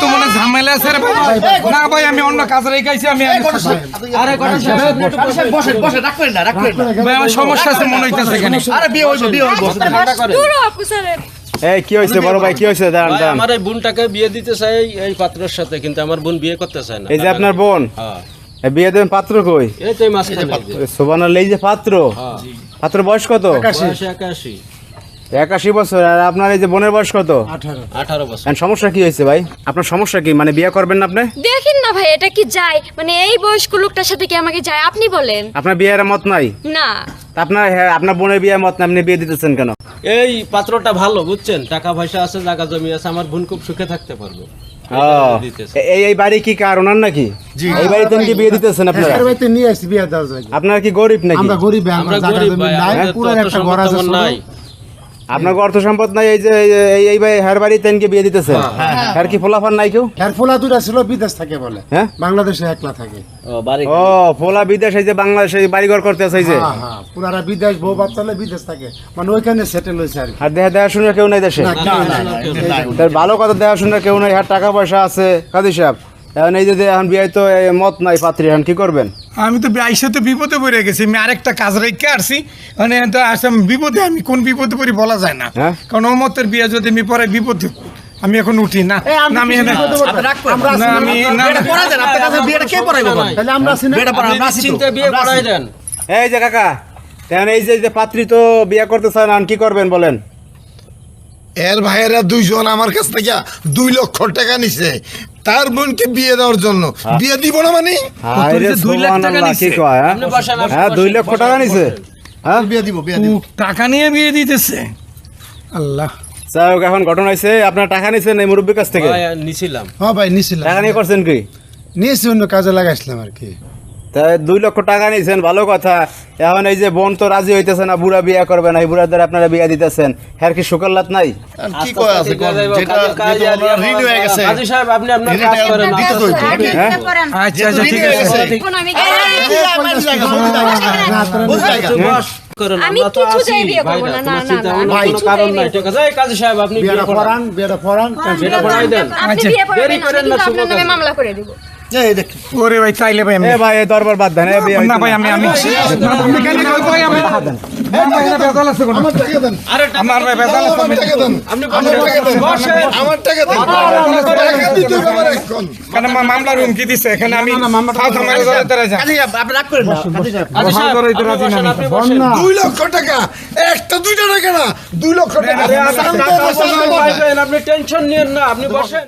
তো মনে ঝামেলা আছে রে ভাই। না ভাই আমি অন্য কাজে রেখেছি আমি। আরে ভাই আমার সমস্যা আছে মনে হইতেছে এখানে। আরে বিয়ে হইছে এই কি হইছে বড় ভাই, কি হইছে? দাঁড়ান দাঁড়ান। আমার এই বোনটাকে বিয়ে দিতে চাই এই পাত্রের সাথে, কিন্তু আমার বোন বিয়ে করতে চায় না। এই যে আপনার বোন, হ্যাঁ এই বিয়ে দেবেন পাত্র কই? এই তো এই মাঝখানে সুবহানাল্লাহ, এই যে পাত্র, পাত্র বয়স কত? 81 81 বছর। আর আপনার এই যে বোনের বয়স কত? 18 বছর। এখন সমস্যা কি হয়েছে ভাই? আপনার সমস্যা কি? মানে বিয়ে করবেন না আপনি? দেখেন না ভাই, এটা কি যায়? মানে এই বয়স্ক লোকটার সাথে কি আমাকে যায়? আপনি বলেন। আপনার বিয়ের মত নাই? না। তা আপনার আপনার বোনের বিয়ে মত না, আপনি বিয়ে দিতেছেন কেন? এই পাত্রটা ভালো বুঝছেন, টাকা পয়সা আছে, জায়গা জমি আছে, আমার বোন খুব সুখে থাকতে পারবে। এই বাড়ি কি কার ওনার নাকি? এই বাড়িতে কি বিয়ে দিতেছেন আপনারা? আপনারা কি গরিব নাকি? আমরা গরিব ভাই, আমাদের তো অত সম্পদ নাই। আপনার অর্থ সম্পদ নাই, এই যে এই ভাই হার বাড়িতে কি বিয়ে দিতেছেন? আর কি ফোলাফান নাই কেউ? এর ফোলা দুটা ছিল বিদেশ থাকে বলে, হ্যাঁ বাংলাদেশে একলা থাকে। ও ফোলা বিদেশ, এই যে বাংলাদেশে বাড়িঘর করতে আছে, এই যে হ্যাঁ পুরারা বিদেশ, বউ বাচ্চালে বিদেশ থাকে, মানে ওইখানে সেটেল হয়েছে আর কি। আর দেখাশোনার কেউ নাই দেশে? তার ভালো কথা, দেখাশোনার কেউ নাই, আর টাকা পয়সা আছে। কাজী সাহেব এখন এই যে এখন বিয়ে তো মত নাই পাত্রী, এখন কি করবেন? আমি তো আইসা তো বিপদে পড়ে গেছি। আমি আরেকটা কাজ রেখে আসছি, মানে তো আসলাম বিপদে। আমি কোন বিপদে পড়ি বলা যায় না, কারণ অমতের বিয়ে যদি আমি পরে বিপদে, আমি এখন উঠি না। না আমি এই যে কাকা, এখন এই যে পাত্রী তো বিয়ে করতে চান, কি করবেন বলেন? এর ভাইয়েরা দুইজন আমার কাছ থেকে 2 লক্ষ টাকা নিছে তার বোনকে বিয়ে দেওয়ার জন্য। বিয়ে দিব না মানে? 2 লাখ টাকা নিছে। 2 লক্ষ টাকা নিছে? হ্যাঁ বিয়ে দিব টাকা নিয়ে বিয়ে দিতেছে। আল্লাহ। স্যার এখন ঘটনা হয়েছে, আপনার টাকা নিছেন এই মুরব্বীর কাছ থেকে? নিছিলাম। হ্যাঁ ভাই নিছিলাম। টাকা নিয়ে করছেন কি? নিয়েছি, অন্য কাজে লাগাইছিলাম আর কি। তাই 2 লক্ষ টাকা নিছেন, ভালো কথা। এখন এই যে বোন তো রাজি হইতেছে না, বুড়া বিয়ে করবে না, এই বুড়াদের আপনারা বিয়ে দিতেছেন, হ্যাঁ কি সুকাল্লাত নাই? কি কয় আছে যেটা ঋণ হয়ে গেছে কাজী সাহেব আপনি আপনার কাজ করেন। আচ্ছা আচ্ছা ঠিক আছে। আমি কিছুতেই বিয়ে করব না। না না কোনো কারণ নাই, ঠিক আছে? কাজী সাহেব আপনি বিয়ে করান, বিয়েটা পড়ান, বিয়েটা পড়াই দেন। আপনি বিয়ে করবেন না, আপনার নামে মামলা করে দেব। ওরে ভাই তাইলে ভাই আমি ভাই দরবার বাদ দেন। না ভাই আমি ভাই আমি আমার টাকা দেন। আমার ভাই বেজাল আছে। আপনি আমার টাকা দেন। টাকা দিতে হবে এখন। কেন মামলা রুম কি দিছে এখানে? আমি কাজী সাহেব 2 লক্ষ টাকা, একটা 2টা টাকা না, 2 লক্ষ টাকা। আপনি টেনশন নিয়েন না, আপনি বসেন।